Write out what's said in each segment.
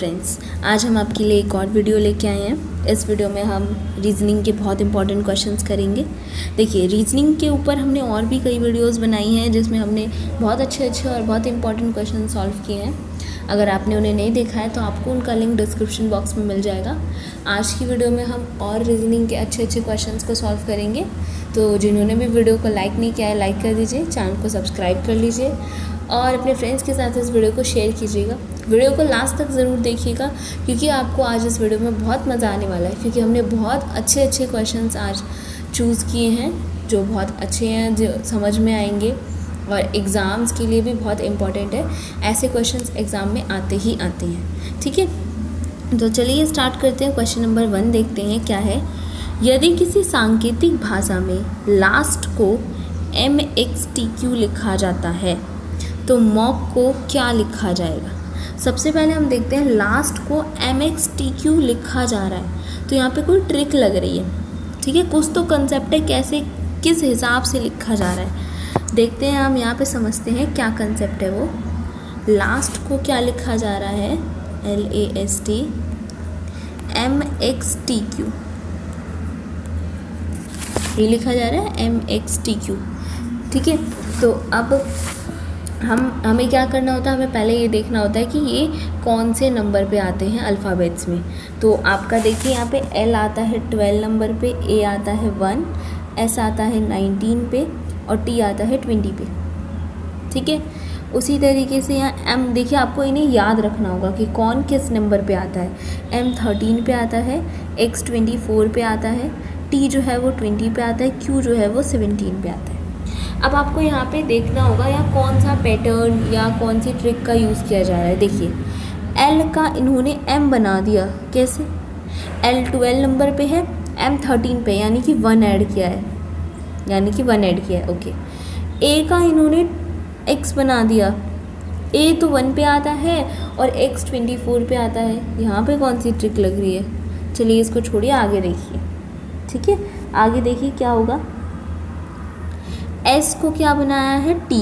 Friends, आज हम आपके लिए एक और वीडियो लेके आए हैं। इस वीडियो में हम रीजनिंग के बहुत इंपॉर्टेंट क्वेश्चंस करेंगे। देखिए, रीजनिंग के ऊपर हमने और भी कई वीडियोस बनाई हैं जिसमें हमने बहुत अच्छे और बहुत इंपॉर्टेंट क्वेश्चन सॉल्व किए हैं। अगर आपने उन्हें नहीं देखा है तो आपको उनका लिंक डिस्क्रिप्शन बॉक्स में मिल जाएगा। आज की वीडियो में हम और रीजनिंग के अच्छे क्वेश्चंस को सॉल्व करेंगे। तो जिन्होंने भी वीडियो को लाइक नहीं किया है, लाइक कर दीजिए, चैनल को सब्सक्राइब कर लीजिए और अपने फ्रेंड्स के साथ इस वीडियो को शेयर कीजिएगा। वीडियो को लास्ट तक ज़रूर देखिएगा क्योंकि आपको आज इस वीडियो में बहुत मज़ा आने वाला है, क्योंकि हमने बहुत अच्छे क्वेश्चंस आज चूज़ किए हैं जो बहुत अच्छे हैं, जो समझ में आएंगे और एग्ज़ाम्स के लिए भी बहुत इम्पॉर्टेंट है। ऐसे क्वेश्चंस एग्ज़ाम में आते हैं। ठीक है, तो चलिए स्टार्ट करते हैं। क्वेश्चन नंबर 1 देखते हैं क्या है। यदि किसी सांकेतिक भाषा में लास्ट को MXTQ लिखा जाता है तो मॉक को क्या लिखा जाएगा। सबसे पहले हम देखते हैं लास्ट को MXTQ लिखा जा रहा है तो यहाँ पे कोई ट्रिक लग रही है। ठीक है, कुछ तो कंसेप्ट है, कैसे किस हिसाब से लिखा जा रहा है देखते हैं। हम यहाँ पे समझते हैं क्या कंसेप्ट है वो। लास्ट को क्या लिखा जा रहा है, LAST MXTQ, ये लिखा जा रहा है MXTQ। ठीक है, तो अब हमें क्या करना होता है, हमें पहले ये देखना होता है कि ये कौन से नंबर पे आते हैं अल्फ़ाबेट्स में। तो आपका देखिए यहाँ पे L आता है 12 नंबर पे, A आता है 1, S आता है 19 पे और T आता है 20 पे। ठीक है, उसी तरीके से यहाँ M देखिए, आपको इन्हें याद रखना होगा कि कौन किस नंबर पे आता है। M 13 पे आता है, X 24 पे आता है, T जो है वो 20 पे आता है, Q जो है वो 17 पे आता है। अब आपको यहाँ पे देखना होगा या कौन सा पैटर्न या कौन सी ट्रिक का यूज़ किया जा रहा है। देखिए, L का इन्होंने M बना दिया, कैसे? L 12 नंबर पे है, M 13 पे, यानी कि 1 ऐड किया है, ओके। A का इन्होंने X बना दिया, A तो 1 पे आता है और X 24 पे आता है। यहाँ पे कौन सी ट्रिक लग रही है? चलिए इसको छोड़िए, आगे देखिए। ठीक है, आगे देखिए क्या होगा। S को क्या बनाया है, T,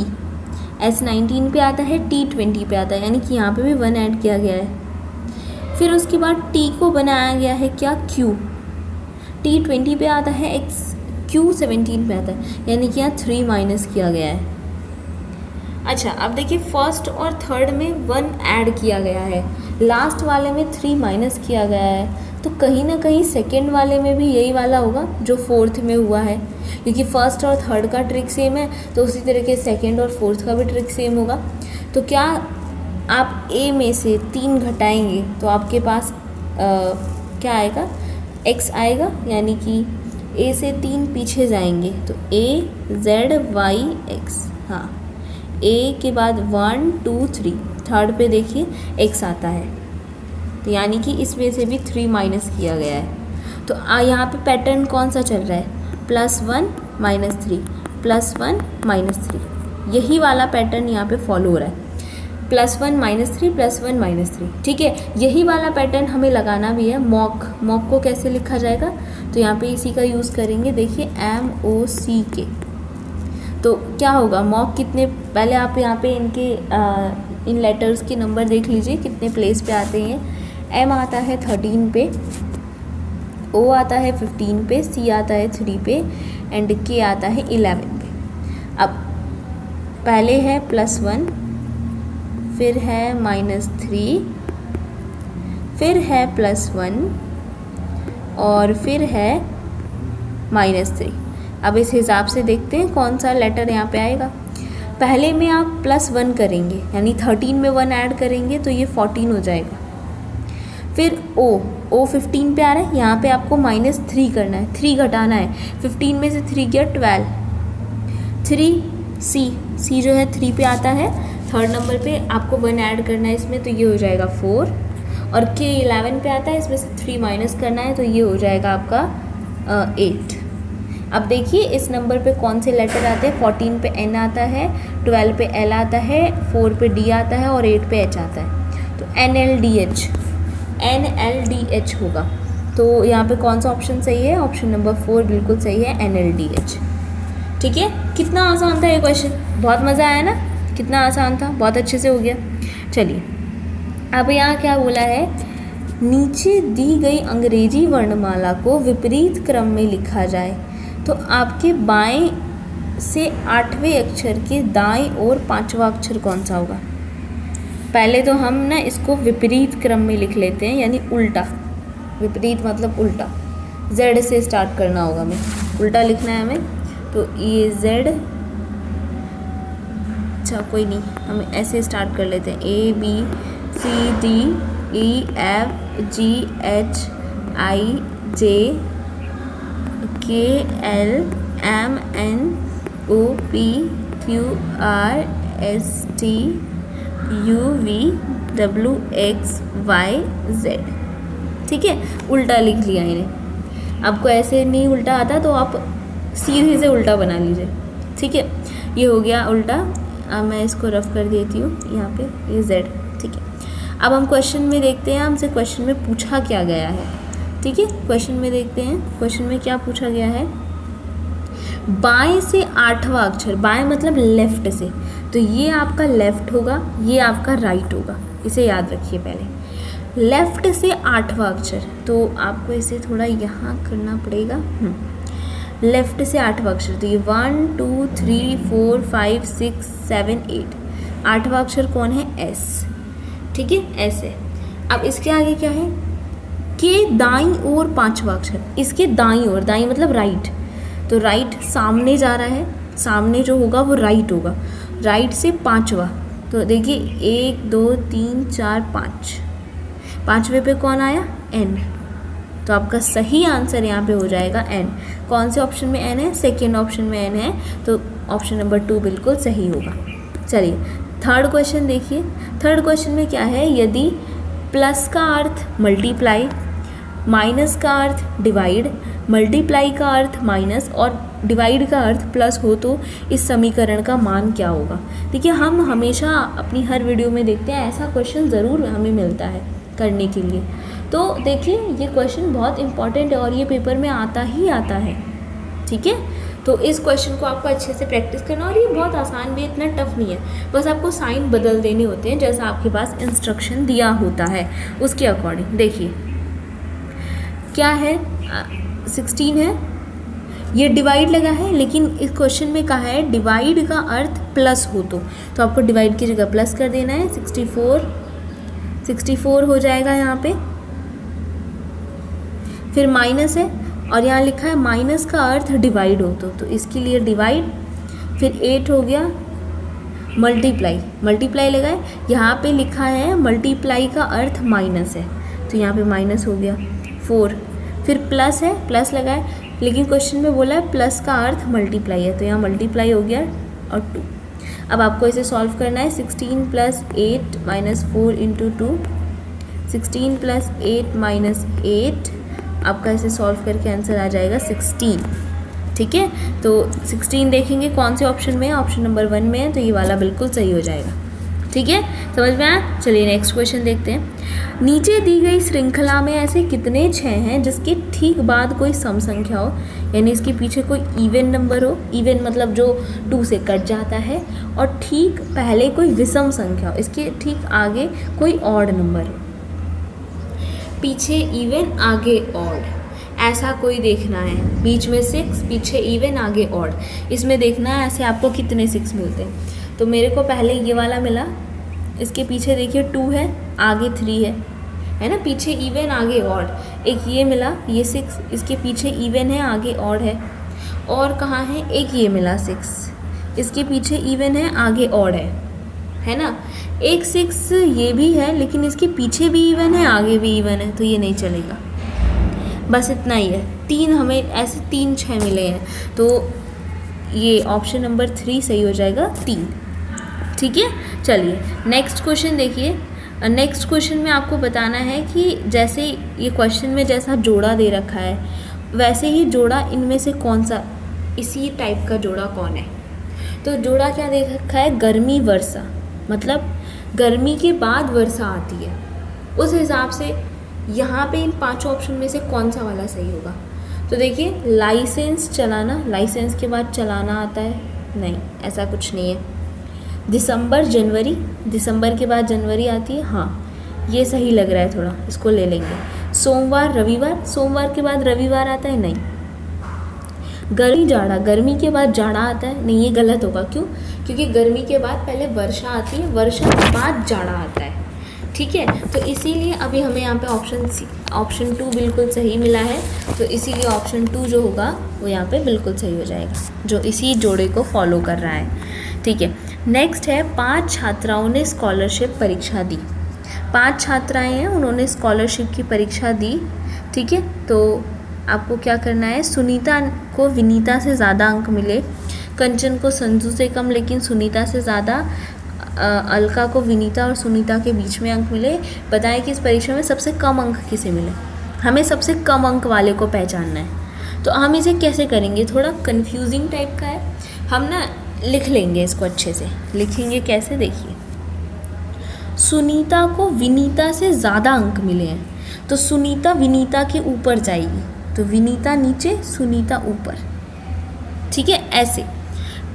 S 19 पे आता है, T 20 पे आता है, यानी कि यहाँ पे भी 1 ऐड किया गया है। फिर उसके बाद T को बनाया गया है क्या, Q, T 20 पे आता है, Q 17 पे आता है, यानी कि यहाँ 3 माइनस किया गया है। अच्छा, अब देखिए फर्स्ट और थर्ड में 1 ऐड किया गया है, लास्ट वाले में 3 माइनस किया गया है, तो कहीं ना कहीं सेकेंड वाले में भी यही वाला होगा जो फोर्थ में हुआ है, क्योंकि फर्स्ट और थर्ड का ट्रिक सेम है, तो उसी तरीके सेकेंड और फोर्थ का भी ट्रिक सेम होगा। तो क्या आप A में से 3 घटाएंगे तो आपके पास क्या आएगा, X आएगा, यानी कि A से 3 पीछे जाएंगे तो A Z Y X, हाँ, A के बाद 1 2 3, थर्ड पे देखिए X आता है, तो यानी कि इसमें से भी 3 माइनस किया गया है। तो यहाँ पे पैटर्न कौन सा चल रहा है, +1 -3, +1 -3, यही वाला पैटर्न यहाँ पे फॉलो हो रहा है, +1 -3, +1 -3। ठीक है, यही वाला पैटर्न हमें लगाना भी है। मॉक को कैसे लिखा जाएगा, तो यहाँ पे इसी का यूज़ करेंगे। देखिए MOCK, तो क्या होगा, मॉक कितने, पहले आप यहाँ पे इनके इन लेटर्स के नंबर देख लीजिए कितने प्लेस पे आते हैं। M आता है 13 पे, O आता है 15 पे, C आता है 3 पे एंड K आता है 11 पे। अब पहले है +1, फिर है -3, फिर है +1 और फिर है -3। अब इस हिसाब से देखते हैं कौन सा लेटर यहाँ पे आएगा। पहले में आप +1 करेंगे, यानी 13 में 1 ऐड करेंगे तो ये 14 हो जाएगा। फिर O 15 पे आ रहा है, यहाँ पे आपको -3 करना है, 3 घटाना है, 15 में से 3 गया 12, 3 C जो है 3 पे आता है, थर्ड नंबर पे आपको 1 ऐड करना है इसमें, तो ये हो जाएगा 4 और K 11 पे आता है, इसमें से 3 माइनस करना है, तो ये हो जाएगा आपका 8। अब देखिए इस नंबर पे कौन से लेटर आते हैं। 14 पे N आता है, 12 पे L आता है, 4 पे D आता है और 8 पे H आता है, तो NLDH होगा। तो यहाँ पे कौन सा ऑप्शन सही है, ऑप्शन नंबर 4 बिल्कुल सही है, NLDH। ठीक है, कितना आसान था ये क्वेश्चन, बहुत मज़ा आया ना, कितना आसान था, बहुत अच्छे से हो गया। चलिए अब यहाँ क्या बोला है, नीचे दी गई अंग्रेजी वर्णमाला को विपरीत क्रम में लिखा जाए तो आपके बाएं से 8वें अक्षर के दाएं और 5वां अक्षर कौन सा होगा। पहले तो हम ना इसको विपरीत क्रम में लिख लेते हैं, यानी उल्टा। विपरीत मतलब उल्टा, Z से स्टार्ट करना होगा, हमें उल्टा लिखना है हमें। तो ये Z, अच्छा कोई नहीं, हम ऐसे स्टार्ट कर लेते हैं, ABCDHIJKLMNOPQRSTUVWXYZ। ठीक है, उल्टा लिख लिया इन्हें। आपको ऐसे नहीं उल्टा आता तो आप सीधे से उल्टा बना लीजिए। ठीक है, ये हो गया उल्टा। अब मैं इसको रफ कर देती हूँ यहाँ पे, ये Z। ठीक है, अब हम क्वेश्चन में देखते हैं, हमसे क्वेश्चन में पूछा क्या गया है। ठीक है, क्वेश्चन में देखते हैं, क्वेश्चन में क्या पूछा गया है। बाएं से 8वां अक्षर, बाएं मतलब लेफ्ट से, तो ये आपका लेफ्ट होगा, ये आपका राइट होगा, इसे याद रखिए पहले। लेफ्ट से 8वां अक्षर, तो आपको इसे थोड़ा यहाँ करना पड़ेगा। लेफ्ट से 8वां अक्षर, तो ये 1 2 3 4 5 6 7 8, 8वां अक्षर कौन है, S। ठीक है, S है। अब इसके आगे क्या है, के दाईं ओर 5वां अक्षर, इसके दाईं ओर, दाईं मतलब राइट, तो राइट सामने जा रहा है, सामने जो होगा वो राइट होगा, राइट से 5वां, तो देखिए 1 2 3 4 5, 5वें पे कौन आया, N। तो आपका सही आंसर यहाँ पे हो जाएगा N। कौन से ऑप्शन में N है, सेकेंड ऑप्शन में N है, तो ऑप्शन नंबर 2 बिल्कुल सही होगा। चलिए थर्ड क्वेश्चन देखिए। थर्ड क्वेश्चन में क्या है, यदि प्लस का अर्थ मल्टीप्लाई, माइनस का अर्थ डिवाइड, मल्टीप्लाई का अर्थ माइनस और डिवाइड का अर्थ प्लस हो तो इस समीकरण का मान क्या होगा। देखिए हम हमेशा अपनी हर वीडियो में देखते हैं, ऐसा क्वेश्चन ज़रूर हमें मिलता है करने के लिए। तो देखिए ये क्वेश्चन बहुत इंपॉर्टेंट है और ये पेपर में आता ही आता है। ठीक है, तो इस क्वेश्चन को आपको अच्छे से प्रैक्टिस करना, और ये बहुत आसान भी, इतना टफ नहीं है, बस आपको साइन बदल देने होते हैं जैसा आपके पास इंस्ट्रक्शन दिया होता है उसके अकॉर्डिंग। देखिए क्या है, 16 है, ये डिवाइड लगा है, लेकिन इस क्वेश्चन में कहा है डिवाइड का अर्थ प्लस हो तो आपको डिवाइड की जगह प्लस कर देना है। 64 हो जाएगा यहाँ पे, फिर माइनस है और यहाँ लिखा है माइनस का अर्थ डिवाइड हो तो इसके लिए डिवाइड, फिर 8 हो गया, मल्टीप्लाई लगाए, यहाँ पे लिखा है मल्टीप्लाई का अर्थ माइनस है तो यहाँ पे माइनस हो गया, 4, फिर प्लस है, प्लस लगाए, लेकिन क्वेश्चन में बोला है प्लस का अर्थ मल्टीप्लाई है तो यहाँ मल्टीप्लाई हो गया और 2। अब आपको इसे सॉल्व करना है, 16 + 8 - 4 × 2, 16 + 8 - 8, आपका इसे सॉल्व करके आंसर आ जाएगा 16। ठीक है, तो 16 देखेंगे कौन से ऑप्शन में है, ऑप्शन नंबर 1 में है, तो ये वाला बिल्कुल सही हो जाएगा। ठीक है, समझ में आया। चलिए नेक्स्ट क्वेश्चन देखते हैं। नीचे दी गई श्रृंखला में ऐसे कितने 6 हैं जिसके ठीक बाद कोई सम संख्या हो, यानी इसके पीछे कोई इवन नंबर हो, इवन मतलब जो 2 से कट जाता है, और ठीक पहले कोई विषम संख्या हो, इसके ठीक आगे कोई ऑड नंबर हो, पीछे इवन आगे ऑड, ऐसा कोई देखना है। बीच में 6, पीछे इवन आगे ऑड, इसमें देखना है ऐसे आपको कितने 6 मिलते हैं। तो मेरे को पहले ये वाला मिला, इसके पीछे देखिए 2 है, आगे 3 है ना, पीछे इवन आगे ऑड। एक ये मिला, ये 6, इसके पीछे इवन है आगे ऑड है, और कहाँ है, एक ये मिला 6, इसके पीछे इवन है आगे ऑड है ना। एक 6 ये भी है लेकिन इसके पीछे भी इवन है आगे भी इवन है, तो ये नहीं चलेगा। बस इतना ही है, 3 हमें ऐसे 3 6 मिले हैं, तो ये ऑप्शन नंबर 3 सही हो जाएगा, 3। ठीक है, चलिए नेक्स्ट क्वेश्चन देखिए। नेक्स्ट क्वेश्चन में आपको बताना है कि जैसे ये क्वेश्चन में जैसा जोड़ा दे रखा है वैसे ही जोड़ा इनमें से कौन सा, इसी टाइप का जोड़ा कौन है। तो जोड़ा क्या दे रखा है, गर्मी वर्षा, मतलब गर्मी के बाद वर्षा आती है, उस हिसाब से यहाँ पे इन 5 ऑप्शन में से कौन सा वाला सही होगा। तो देखिए लाइसेंस चलाना, लाइसेंस के बाद चलाना आता है, नहीं ऐसा कुछ नहीं है। दिसंबर जनवरी, दिसंबर के बाद जनवरी आती है, हाँ ये सही लग रहा है थोड़ा, इसको ले लेंगे। सोमवार रविवार, सोमवार के बाद रविवार आता है, नहीं। गर्मी जाड़ा, गर्मी के बाद जाड़ा आता है, नहीं, ये गलत होगा। क्यों? क्योंकि गर्मी के बाद पहले वर्षा आती है, वर्षा के बाद जाड़ा आता है, ठीक है। तो इसीलिए अभी हमें यहाँ पे ऑप्शन 2 बिल्कुल सही मिला है। तो इसीलिए ऑप्शन 2 जो होगा वो यहाँ पे बिल्कुल सही हो जाएगा, जो इसी जोड़े को फॉलो कर रहा है, ठीक है। नेक्स्ट है 5 छात्राओं ने स्कॉलरशिप परीक्षा दी। 5 छात्राएँ हैं, उन्होंने स्कॉलरशिप की परीक्षा दी, ठीक है। तो आपको क्या करना है, सुनीता को विनीता से ज़्यादा अंक मिले, कंचन को संजू से कम लेकिन सुनीता से ज़्यादा, अलका को विनीता और सुनीता के बीच में अंक मिले। बताएं कि इस परीक्षा में सबसे कम अंक किसे मिले। हमें सबसे कम अंक वाले को पहचानना है। तो हम इसे कैसे करेंगे, थोड़ा कंफ्यूजिंग टाइप का है, हम ना लिख लेंगे इसको, अच्छे से लिखेंगे। कैसे, देखिए, सुनीता को विनीता से ज़्यादा अंक मिले हैं, तो सुनीता विनीता के ऊपर जाएगी, तो विनीता नीचे सुनीता ऊपर, ठीक है, ऐसे।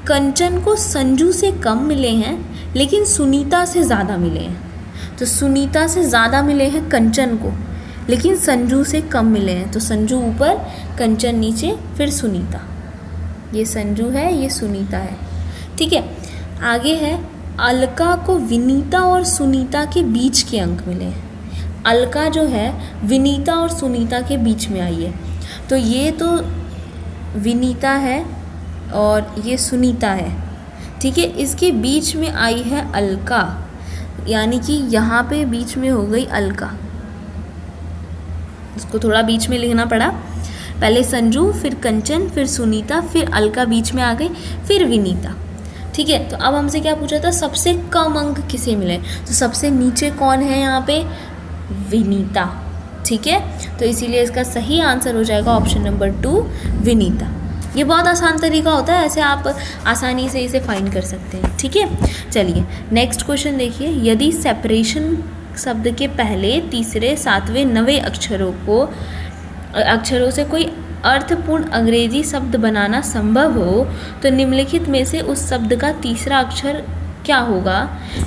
कंचन को संजू से कम मिले हैं लेकिन सुनीता से ज़्यादा मिले हैं, तो सुनीता से ज़्यादा मिले हैं कंचन को, लेकिन संजू से कम मिले हैं, तो संजू ऊपर कंचन नीचे, फिर सुनीता। ये संजू है, ये सुनीता है, ठीक है। आगे है अलका को विनीता और सुनीता के बीच के अंक मिले हैं। अलका जो है विनीता और सुनीता के बीच में आई है, तो ये तो विनीता है और ये सुनीता है, ठीक है। इसके बीच में आई है अलका, यानी कि यहाँ पे बीच में हो गई अलका। इसको थोड़ा बीच में लिखना पड़ा, पहले संजू, फिर कंचन, फिर सुनीता, फिर अलका बीच में आ गई, फिर विनीता, ठीक है। तो अब हमसे क्या पूछा था, सबसे कम अंक किसे मिले, तो सबसे नीचे कौन है यहाँ पे, विनीता, ठीक है। तो इसीलिए इसका सही आंसर हो जाएगा ऑप्शन नंबर 2 विनीता। ये बहुत आसान तरीका होता है, ऐसे आप आसानी से इसे फाइंड कर सकते हैं, ठीक है। चलिए नेक्स्ट क्वेश्चन देखिए, यदि सेपरेशन शब्द के पहले, तीसरे, 7वें, 9वें अक्षरों से कोई अर्थपूर्ण अंग्रेजी शब्द बनाना संभव हो तो निम्नलिखित में से उस शब्द का तीसरा अक्षर क्या होगा।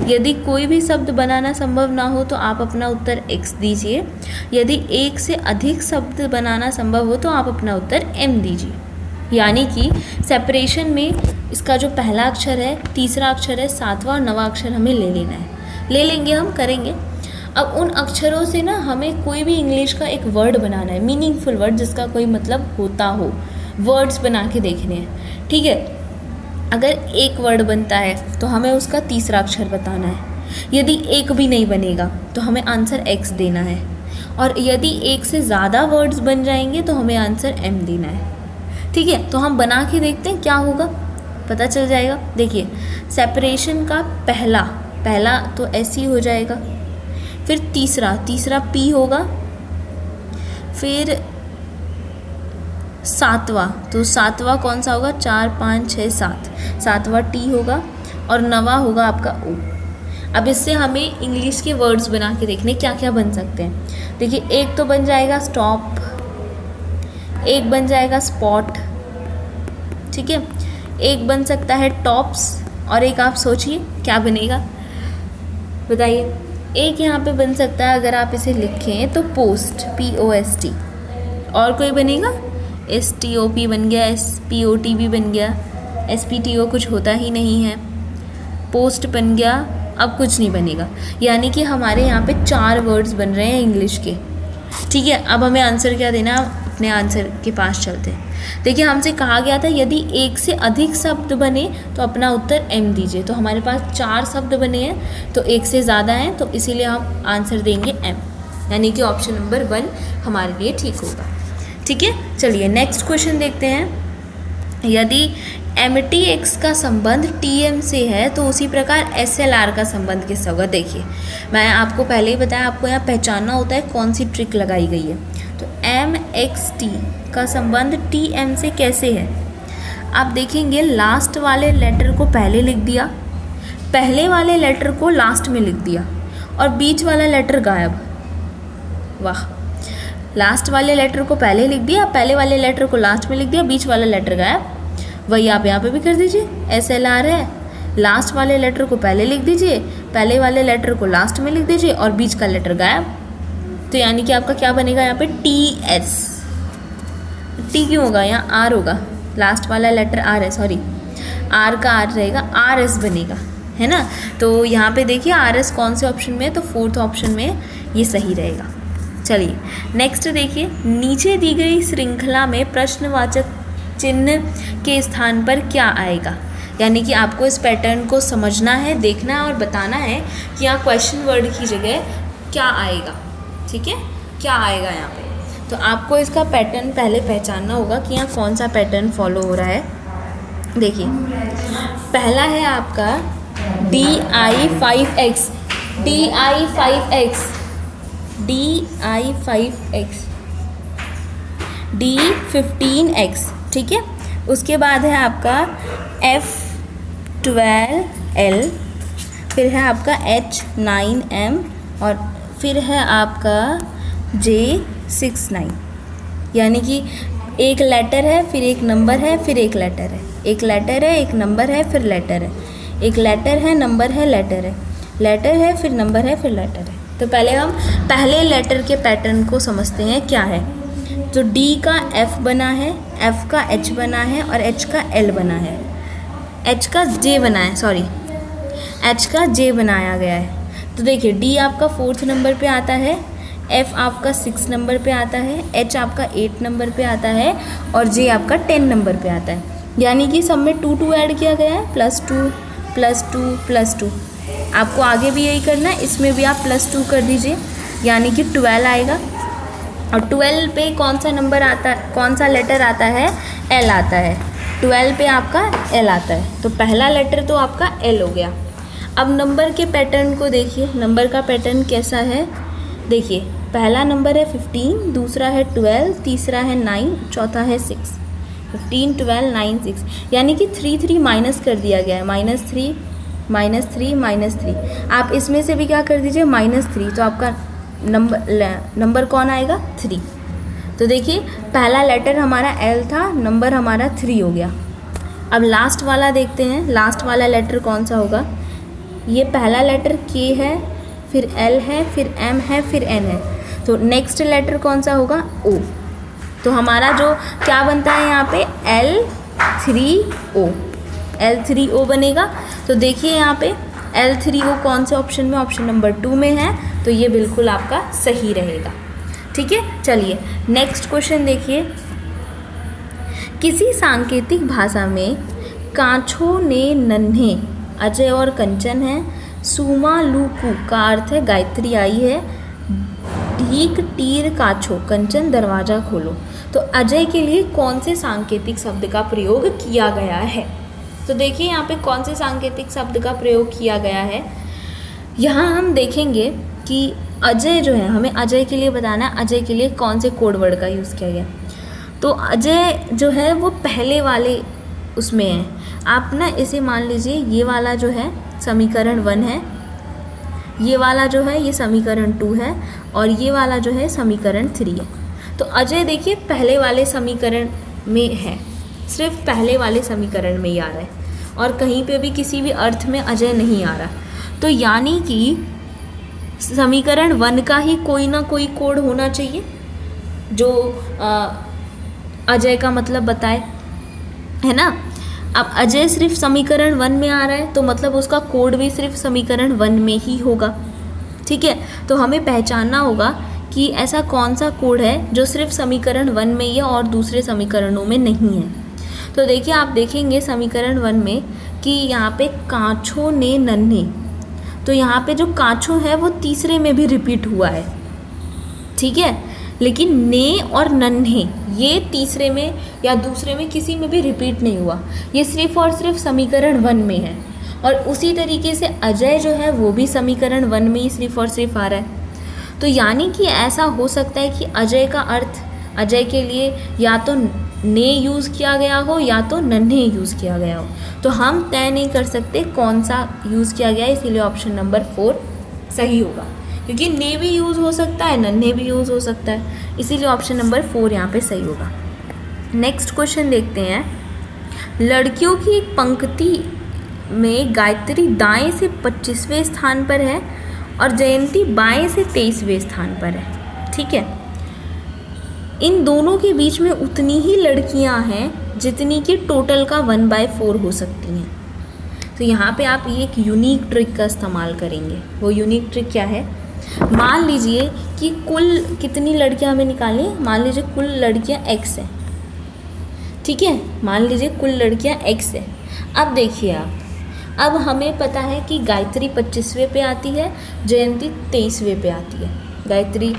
यदि कोई भी शब्द बनाना संभव ना हो तो आप अपना उत्तर x दीजिए। यदि एक से अधिक शब्द बनाना संभव हो तो आप अपना उत्तर m दीजिए। यानी कि सेपरेशन में इसका जो पहला अक्षर है, तीसरा अक्षर है, 7वां और 9वां अक्षर हमें ले लेना है, ले लेंगे, हम करेंगे। अब उन अक्षरों से ना हमें कोई भी इंग्लिश का एक वर्ड बनाना है, मीनिंगफुल वर्ड जिसका कोई मतलब होता हो, वर्ड्स बना के देखने हैं, ठीक है। अगर एक वर्ड बनता है तो हमें उसका तीसरा अक्षर बताना है। यदि एक भी नहीं बनेगा तो हमें आंसर x देना है, और यदि एक से ज़्यादा वर्ड्स बन जाएंगे तो हमें आंसर m देना है, ठीक है। तो हम बना के देखते हैं क्या होगा, पता चल जाएगा। देखिए सेपरेशन का पहला तो ऐसे ही हो जाएगा, फिर तीसरा p होगा, फिर 7वां, तो 7वां कौन सा होगा, 4 5 6 7, 7वां t होगा, और 9वां होगा आपका o। अब इससे हमें इंग्लिश के वर्ड्स बना के देखने क्या क्या बन सकते हैं। देखिए एक तो बन जाएगा स्टॉप, एक बन जाएगा स्पॉट, ठीक है, एक बन सकता है टॉप्स, और एक आप सोचिए क्या बनेगा, बताइए। एक यहाँ पे बन सकता है, अगर आप इसे लिखें तो पोस्ट, POST, और कोई बनेगा, STOP बन गया, SPOT भी बन गया, SPTO कुछ होता ही नहीं है, पोस्ट बन गया, अब कुछ नहीं बनेगा। यानी कि हमारे यहाँ पे 4 वर्ड्स बन रहे हैं इंग्लिश के, ठीक है। अब हमें आंसर क्या देना, अपने आंसर के पास चलते हैं। देखिए हमसे कहा गया था यदि एक से अधिक शब्द बने तो अपना उत्तर m दीजिए, तो हमारे पास 4 शब्द बने हैं तो एक से ज़्यादा हैं, तो इसीलिए हम आंसर देंगे m, यानी कि ऑप्शन नंबर 1 हमारे लिए ठीक होगा, ठीक है। चलिए नेक्स्ट क्वेश्चन देखते हैं। यदि MTX का संबंध TM से है तो उसी प्रकार SLR का संबंध किससे होगा। देखिए मैं आपको पहले ही बताया, आपको यहाँ पहचानना होता है कौन सी ट्रिक लगाई गई है। तो MXT का संबंध TM से कैसे है, आप देखेंगे लास्ट वाले लेटर को पहले लिख दिया, पहले वाले लेटर को लास्ट में लिख दिया, और बीच वाला लेटर गायब। वाह, लास्ट वाले लेटर को पहले लिख दिया, पहले वाले लेटर को लास्ट में लिख दिया, बीच वाला लेटर गायब। वही आप यहाँ पे भी कर दीजिए, SLR है, लास्ट वाले लेटर को पहले लिख दीजिए, पहले वाले लेटर को लास्ट में लिख दीजिए और बीच का लेटर गायब। तो यानी कि आपका क्या बनेगा यहाँ पे TS। टी क्यों होगा, यहाँ आर होगा, लास्ट वाला लेटर आर है, सॉरी आर का आर रहेगा, RS बनेगा, है ना। तो यहाँ पे देखिए RS कौन से ऑप्शन में है, तो फोर्थ ऑप्शन में ये सही रहेगा। चलिए नेक्स्ट देखिए, नीचे दी गई श्रृंखला में प्रश्नवाचक चिन्ह के स्थान पर क्या आएगा। यानी कि आपको इस पैटर्न को समझना है, देखना है और बताना है कि यहाँ क्वेश्चन वर्ड की जगह क्या आएगा। ठीक है, क्या आएगा यहाँ पे। तो आपको इसका पैटर्न पहले पहचानना होगा कि यहाँ कौन सा पैटर्न फॉलो हो रहा है। देखिए पहला है आपका DI5X, DI5X, DI5X, D15X, ठीक है। उसके बाद है आपका F12L, फिर है आपका H9M और फिर है आपका J69। यानी कि एक लेटर है, फिर एक नंबर है, फिर एक लेटर है, एक लेटर है, एक नंबर है, फिर लेटर है, एक लेटर है, नंबर है, लेटर है, लेटर है, फिर नंबर है, फिर लेटर है। तो पहले हम पहले लेटर के पैटर्न को समझते हैं क्या है। तो D का F बना है, F का H बना है और H का L बना है, H का J बना है, सॉरी H का J बनाया गया है। तो देखिए D आपका 4th नंबर पे आता है, F आपका 6 नंबर पे आता है, H आपका 8 नंबर पे आता है और J आपका 10 नंबर पे आता है। यानी कि सब में 2 ऐड किया गया है, +2 +2 +2। आपको आगे भी यही करना है, इसमें भी आप +2 कर दीजिए, यानी कि 12 आएगा। और 12 पे कौन सा नंबर आता है, कौन सा लेटर आता है, L आता है। 12 पे आपका L आता है, तो पहला लेटर तो आपका L हो गया। अब नंबर के पैटर्न को देखिए, नंबर का पैटर्न कैसा है। देखिए पहला नंबर है 15, दूसरा है 12, तीसरा है 9, चौथा है 6। 15 12 9 6, यानी कि 3 माइनस कर दिया गया है, -3 -3 -3। आप इसमें से भी क्या कर दीजिए, -3, तो आपका नंबर कौन आएगा, 3। तो देखिए पहला लेटर हमारा L था, नंबर हमारा 3 हो गया। अब लास्ट वाला देखते हैं, लास्ट वाला लेटर कौन सा होगा। ये पहला लेटर K है, फिर L है, फिर M है, फिर N है। तो नेक्स्ट लेटर कौन सा होगा, O। तो हमारा जो क्या बनता है यहाँ पे, L3O, L3O बनेगा। तो देखिए यहाँ पे L3O कौन से ऑप्शन में, ऑप्शन नंबर 2 में है, तो ये बिल्कुल आपका सही रहेगा। ठीक है, चलिए नेक्स्ट क्वेश्चन देखिए। किसी सांकेतिक भाषा में कांछों ने नन्हे, अजय और कंचन है, सुमा लूकू का अर्थ है गायत्री आई है, ढीक टीर काछो, कंचन दरवाज़ा खोलो। तो अजय के लिए कौन से सांकेतिक शब्द का प्रयोग किया गया है। तो देखिए यहाँ पे कौन से सांकेतिक शब्द का प्रयोग किया गया है। यहाँ हम देखेंगे कि अजय जो है, हमें अजय के लिए बताना है, अजय के लिए कौन से कोड वर्ड का यूज़ किया गया। तो अजय जो है वो पहले वाले उसमें है। आप ना इसे मान लीजिए, ये वाला जो है समीकरण 1 है, ये वाला जो है ये समीकरण 2 है और ये वाला जो है समीकरण 3 है। तो अजय देखिए पहले वाले समीकरण में है, सिर्फ पहले वाले समीकरण में ही आ रहा है और कहीं पे भी किसी भी अर्थ में अजय नहीं आ रहा। तो यानी कि समीकरण 1 का ही कोई ना कोई कोड होना चाहिए जो अजय का मतलब बताए, है ना। अब अजय सिर्फ समीकरण 1 में आ रहा है तो मतलब उसका कोड भी सिर्फ समीकरण 1 में ही होगा। ठीक है, तो हमें पहचानना होगा कि ऐसा कौन सा कोड है जो सिर्फ समीकरण 1 में ही है और दूसरे समीकरणों में नहीं है। तो देखिए आप देखेंगे समीकरण 1 में कि यहाँ पे कांछों ने नन्हे, तो यहाँ पे जो कांछों है वो तीसरे में भी रिपीट हुआ है। ठीक है, लेकिन ने और नन्हे ये तीसरे में या दूसरे में किसी में भी रिपीट नहीं हुआ, ये सिर्फ और सिर्फ समीकरण 1 में है। और उसी तरीके से अजय जो है वो भी समीकरण 1 में ही सिर्फ और सिर्फ आ रहा है। तो यानी कि ऐसा हो सकता है कि अजय का अर्थ, अजय के लिए या तो ने यूज़ किया गया हो या तो नन्हे यूज़ किया गया हो। तो हम तय नहीं कर सकते कौन सा यूज़ किया गया है, इसीलिए ऑप्शन नंबर 4 सही होगा, क्योंकि ने भी यूज़ हो सकता है, नन्हे भी यूज़ हो सकता है, इसीलिए ऑप्शन नंबर 4 यहाँ पे सही होगा। नेक्स्ट क्वेश्चन देखते हैं। लड़कियों की एक पंक्ति में गायत्री दाएं से 25वें स्थान पर है और जयंती बाएं से 23वें स्थान पर है। ठीक है, इन दोनों के बीच में उतनी ही लड़कियां हैं जितनी कि टोटल का 1/4 हो सकती हैं। तो यहाँ पे आप ये एक यूनिक ट्रिक का इस्तेमाल करेंगे। वो यूनिक ट्रिक क्या है, मान लीजिए कि कुल कितनी लड़कियां हमें निकालनी है। मान लीजिए कुल लड़कियां x है। ठीक है, मान लीजिए कुल लड़कियां x है। अब देखिए आप, अब हमें पता है कि गायत्री 25वें पे आती है, जयंती 23वें पे आती है। गायत्री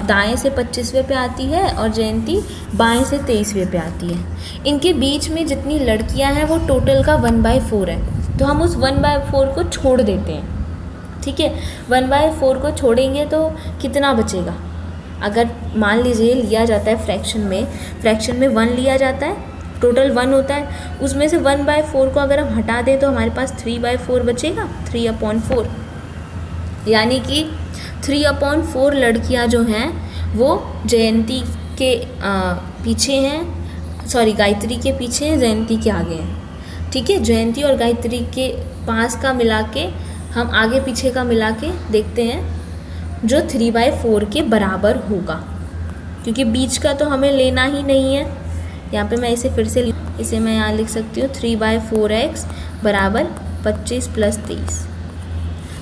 दाएं से 25वें पे आती है और जयंती बाएं से 23वें पे आती है। इनके बीच में जितनी लड़कियां हैं वो टोटल का 1/4 है। तो हम उस 1/4 को छोड़ देते हैं। ठीक है, 1/4 को छोड़ेंगे तो कितना बचेगा। अगर मान लीजिए लिया जाता है फ्रैक्शन में 1 लिया जाता है, टोटल 1 होता है, उसमें से 1/4 को अगर हम हटा दें तो हमारे पास 3/4 बचेगा, 3/4। यानी कि 3/4 लड़कियां जो हैं वो जयंती के पीछे हैं, सॉरी गायत्री के पीछे हैं, जयंती के आगे हैं। ठीक है, जयंती और गायत्री के पास का मिला के हम आगे पीछे का मिला के देखते हैं जो 3/4 के बराबर होगा, क्योंकि बीच का तो हमें लेना ही नहीं है। यहाँ पे मैं इसे मैं यहाँ लिख सकती हूँ 3/4x बराबर 25 + 23।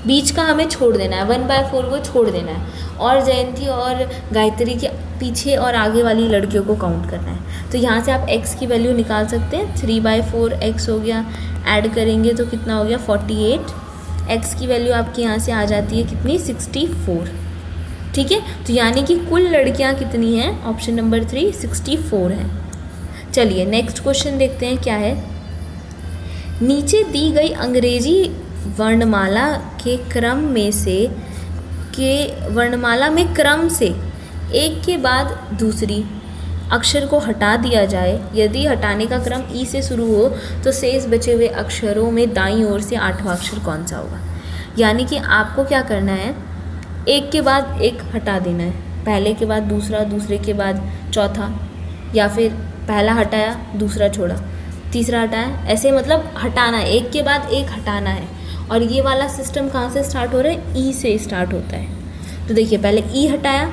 बीच का हमें छोड़ देना है, 1/4 को छोड़ देना है और जयंती और गायत्री के पीछे और आगे वाली लड़कियों को काउंट करना है। तो यहाँ से आप x की वैल्यू निकाल सकते हैं। 3/4x हो गया, ऐड करेंगे तो कितना हो गया 48। x की वैल्यू आपकी यहाँ से आ जाती है कितनी 64। ठीक है, तो यानी कि कुल लड़कियाँ कितनी हैं, ऑप्शन नंबर 3 64 हैं। चलिए नेक्स्ट क्वेश्चन देखते हैं क्या है। नीचे दी गई अंग्रेजी वर्णमाला के वर्णमाला में क्रम से एक के बाद दूसरी अक्षर को हटा दिया जाए। यदि हटाने का क्रम ई से शुरू हो तो शेष बचे हुए अक्षरों में दाईं ओर से 8वां अक्षर कौन सा होगा। यानी कि आपको क्या करना है, एक के बाद एक हटा देना है, पहले के बाद दूसरा, दूसरे के बाद चौथा, या फिर पहला हटाया दूसरा छोड़ा तीसरा हटाया, ऐसे मतलब हटाना है, एक के बाद एक हटाना है। और ये वाला सिस्टम कहाँ से स्टार्ट हो रहा है, ई से स्टार्ट होता है। तो देखिए पहले ई हटाया,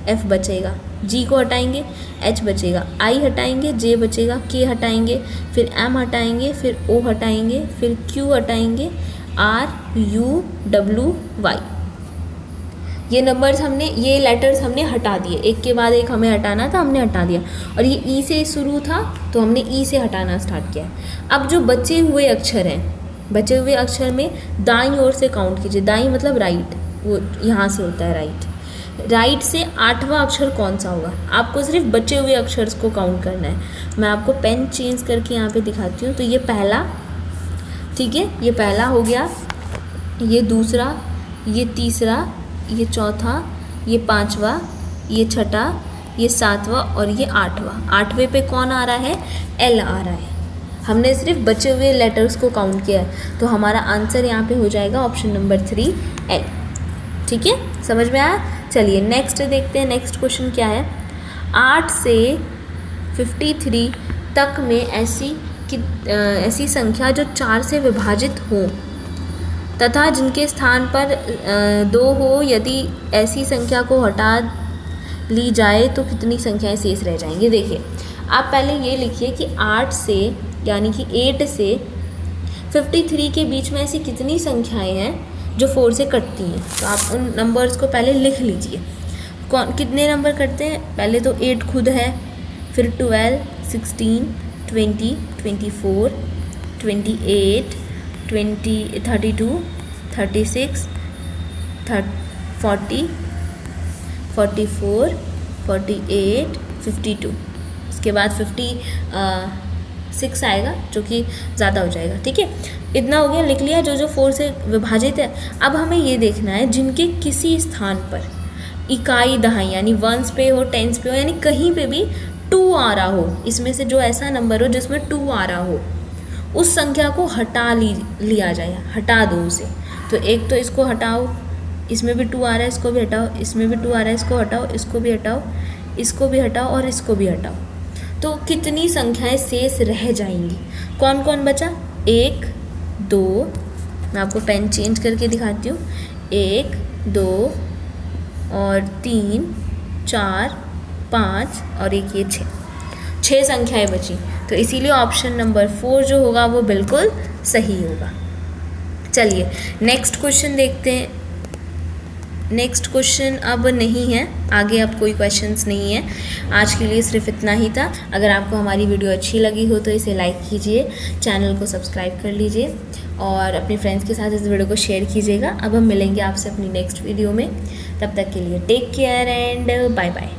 एफ बचेगा, जी को हटाएंगे, एच बचेगा, आई हटाएंगे, जे बचेगा, के हटाएंगे, फिर एम हटाएंगे, फिर ओ हटाएंगे, फिर क्यू हटाएंगे, आर, यू, डब्ल्यू, वाई। ये नंबर्स ये लेटर्स हमने हटा दिए, एक के बाद एक हमें हटाना था, हमने हटा दिया। और ये ई से शुरू था तो हमने ई से हटाना स्टार्ट किया। अब जो बचे हुए अक्षर हैं, बचे हुए अक्षर में दाईं ओर से काउंट कीजिए। दाईं मतलब राइट, वो यहाँ से होता है राइट से 8वां अक्षर कौन सा होगा। आपको सिर्फ बचे हुए अक्षर को काउंट करना है। मैं आपको पेन चेंज करके यहाँ पे दिखाती हूँ। तो ये पहला, ठीक है, ये पहला हो गया, ये दूसरा, ये तीसरा, ये चौथा, ये 5वां, ये छठा, ये 7वां और ये 8वां। 8वें पे कौन आ रहा है, एल आ रहा है। हमने सिर्फ बचे हुए लेटर्स को काउंट किया है, तो हमारा आंसर यहाँ पे हो जाएगा ऑप्शन नंबर 3 एल। ठीक है, समझ में आया। चलिए नेक्स्ट देखते हैं। नेक्स्ट क्वेश्चन क्या है, 8 से 53 तक में ऐसी संख्या जो 4 से विभाजित हो तथा जिनके स्थान पर 2 हो, यदि ऐसी संख्या को हटा ली जाए तो कितनी संख्याएं शेष रह जाएंगी। देखिए आप पहले ये लिखिए कि 8 से यानी कि 8 से 53 के बीच में ऐसी कितनी संख्याएं हैं जो 4 से कटती हैं। तो आप उन नंबर्स को पहले लिख लीजिए। कितने नंबर कटते हैं, पहले तो 8 खुद है, फिर 12, 16, 20, 24, 28, 32, 36, 40, 44, 48, 52। इसके बाद 56 आएगा जो कि ज़्यादा हो जाएगा। ठीक है, इतना हो गया, लिख लिया जो जो 4 से विभाजित है। अब हमें ये देखना है जिनके किसी स्थान पर इकाई दहाई यानी वंस पे हो, टेंस पे हो, यानी कहीं पे भी 2 आ रहा हो, इसमें से जो ऐसा नंबर हो जिसमें 2 आ रहा हो उस संख्या को हटा लिया जाए, हटा दो उसे। तो एक तो इसको हटाओ, इसमें भी 2 आ रहा है, इसको भी हटाओ, इसमें भी 2 आ रहा है, इसको हटाओ, इसको भी हटाओ, इसको भी हटाओ और इसको भी हटाओ। तो कितनी संख्याएं शेष रह जाएंगी, कौन कौन बचा, 1, 2, मैं आपको पेन चेंज करके दिखाती हूँ, 1 2 और 3 4 5 और एक ये 6 संख्याएं बची। तो इसीलिए ऑप्शन नंबर 4 जो होगा वो बिल्कुल सही होगा। चलिए नेक्स्ट क्वेश्चन देखते हैं। नेक्स्ट क्वेश्चन अब नहीं है, आगे अब कोई क्वेश्चंस नहीं है। आज के लिए सिर्फ इतना ही था। अगर आपको हमारी वीडियो अच्छी लगी हो तो इसे लाइक कीजिए, चैनल को सब्सक्राइब कर लीजिए और अपने फ्रेंड्स के साथ इस वीडियो को शेयर कीजिएगा। अब हम मिलेंगे आपसे अपनी नेक्स्ट वीडियो में, तब तक के लिए take care and bye bye.